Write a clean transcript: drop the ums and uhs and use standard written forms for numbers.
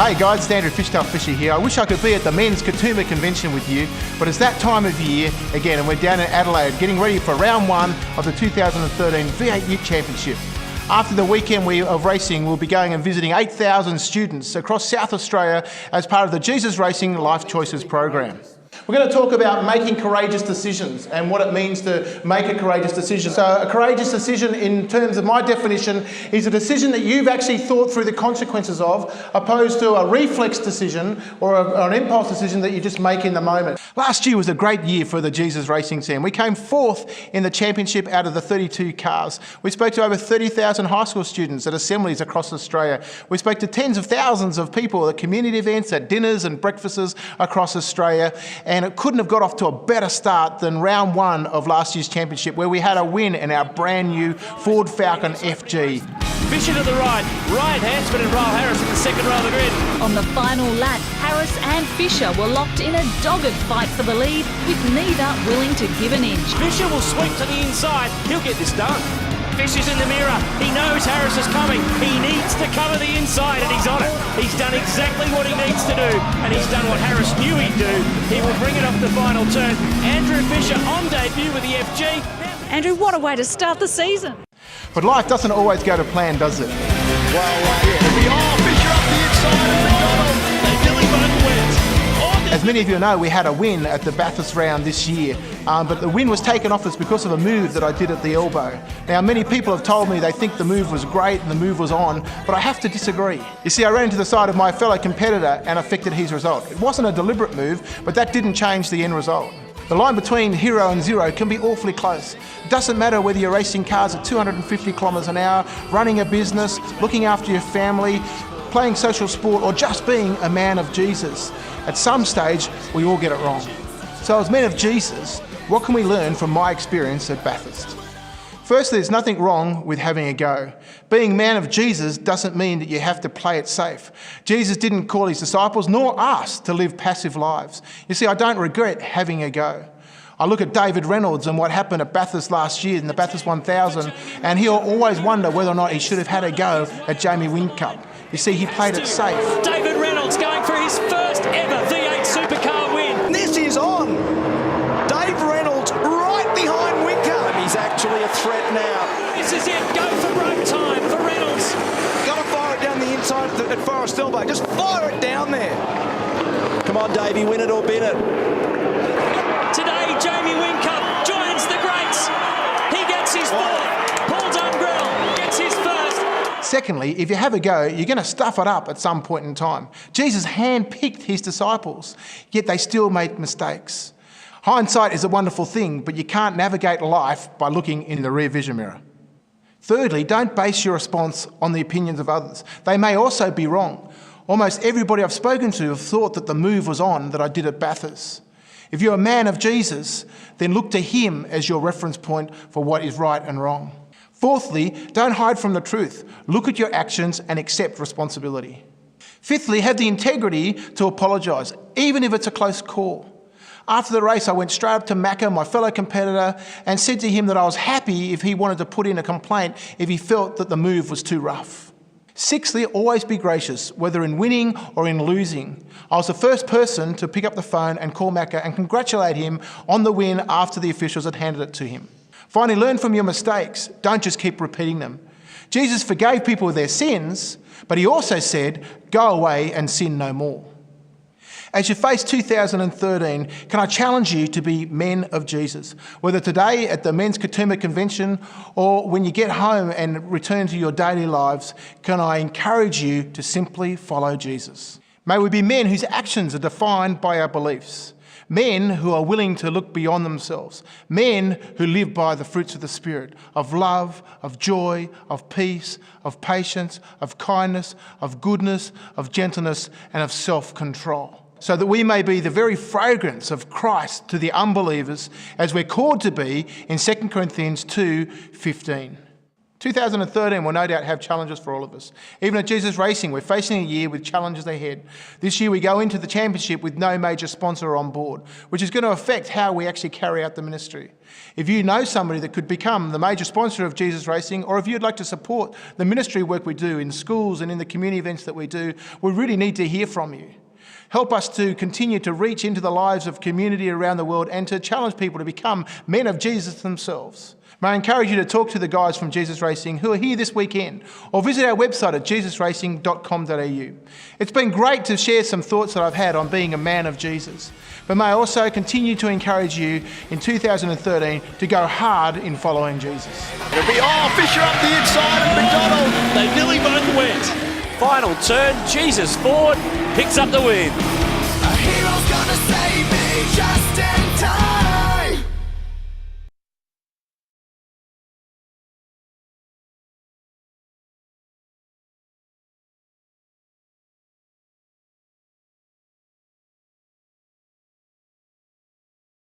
Hey guys, Standard Fishtail Fisher here. I wish I could be at the men's Katoomba convention with you, but it's that time of year again, and we're down in Adelaide getting ready for round one of the 2013 V8 Youth Championship. After the weekend of racing, we'll be going and visiting 8,000 students across South Australia as part of the Jesus Racing Life Choices program. We're going to talk about making courageous decisions and what it means to make a courageous decision. So a courageous decision, in terms of my definition, is a decision that you've actually thought through the consequences of, opposed to a reflex decision or an impulse decision that you just make in the moment. Last year was a great year for the Jesus Racing team. We came fourth in the championship out of the 32 cars. We spoke to over 30,000 high school students at assemblies across Australia. We spoke to tens of thousands of people at community events, at dinners and breakfasts across Australia. And it couldn't have got off to a better start than round one of last year's championship, where we had a win in our brand new Ford Falcon FG. Fisher to the right, Ryan Hansford and Ryle Harris in the second row of the grid. On the final lap, Harris and Fisher were locked in a dogged fight for the lead, with neither willing to give an inch. Fisher will sweep to the inside, he'll get this done. Fisher's in the mirror, he knows Harris is coming, he needs to cover the inside and he's on it. He's done exactly what he needs to do, and he's done what Harris knew he'd do. He will bring it off the final turn. Andrew Fisher on debut with the FG. Andrew, what a way to start the season. But life doesn't always go to plan, does it? Fisher up the inside of McDonald. They nearly both wins. As many of you know, we had a win at the Bathurst round this year, but the win was taken off us because of a move that I did at the elbow. Now, many people have told me they think the move was great and the move was on, but I have to disagree. You see, I ran into the side of my fellow competitor and affected his result. It wasn't a deliberate move, but that didn't change the end result. The line between hero and zero can be awfully close. It doesn't matter whether you're racing cars at 250 kilometres an hour, running a business, looking after your family, playing social sport, or just being a man of Jesus. At some stage, we all get it wrong. So as men of Jesus, what can we learn from my experience at Bathurst? Firstly, there's nothing wrong with having a go. Being man of Jesus doesn't mean that you have to play it safe. Jesus didn't call his disciples, nor us, to live passive lives. You see, I don't regret having a go. I look at David Reynolds and what happened at Bathurst last year in the Bathurst 1000, and he'll always wonder whether or not he should have had a go at Jamie Whincup. You see, he played it safe. David Reynolds going for his first ever V8 supercar win. This is on. Dave Reynolds right behind Whincup. He's actually a threat now. This is it. Go for broke time for Reynolds. Got to fire it down the inside at Forest Elbow. Just fire it down there. Come on, Davey, win it or bin it. Today, Jamie Whincup joins the greats. He gets his fourth. Paul Dungrell gets his first. Secondly, if you have a go, you're going to stuff it up at some point in time. Jesus handpicked his disciples, yet they still made mistakes. Hindsight is a wonderful thing, but you can't navigate life by looking in the rear vision mirror. Thirdly, don't base your response on the opinions of others. They may also be wrong. Almost everybody I've spoken to have thought that the move was on that I did at Bathurst. If you're a man of Jesus, then look to him as your reference point for what is right and wrong. Fourthly, don't hide from the truth. Look at your actions and accept responsibility. Fifthly, have the integrity to apologise, even if it's a close call. After the race, I went straight up to Macca, my fellow competitor, and said to him that I was happy if he wanted to put in a complaint if he felt that the move was too rough. Sixthly, always be gracious, whether in winning or in losing. I was the first person to pick up the phone and call Macca and congratulate him on the win after the officials had handed it to him. Finally, learn from your mistakes. Don't just keep repeating them. Jesus forgave people their sins, but he also said, go away and sin no more. As you face 2013, can I challenge you to be men of Jesus? Whether today at the Men's Katoomba Convention or when you get home and return to your daily lives, can I encourage you to simply follow Jesus? May we be men whose actions are defined by our beliefs. Men who are willing to look beyond themselves. Men who live by the fruits of the Spirit, of love, of joy, of peace, of patience, of kindness, of goodness, of gentleness, and of self-control. So that we may be the very fragrance of Christ to the unbelievers, as we're called to be in 2 Corinthians 2:15. 2013 will no doubt have challenges for all of us. Even at Jesus Racing, we're facing a year with challenges ahead. This year we go into the championship with no major sponsor on board, which is going to affect how we actually carry out the ministry. If you know somebody that could become the major sponsor of Jesus Racing, or if you'd like to support the ministry work we do in schools and in the community events that we do, we really need to hear from you. Help us to continue to reach into the lives of community around the world and to challenge people to become men of Jesus themselves. May I encourage you to talk to the guys from Jesus Racing who are here this weekend, or visit our website at jesusracing.com.au. It's been great to share some thoughts that I've had on being a man of Jesus, but may I also continue to encourage you in 2013 to go hard in following Jesus. It'll be, Fisher up the inside and McDonald. They nearly both went. Final turn, Jesus Ford picks up the win. A hero's gonna save me just in time.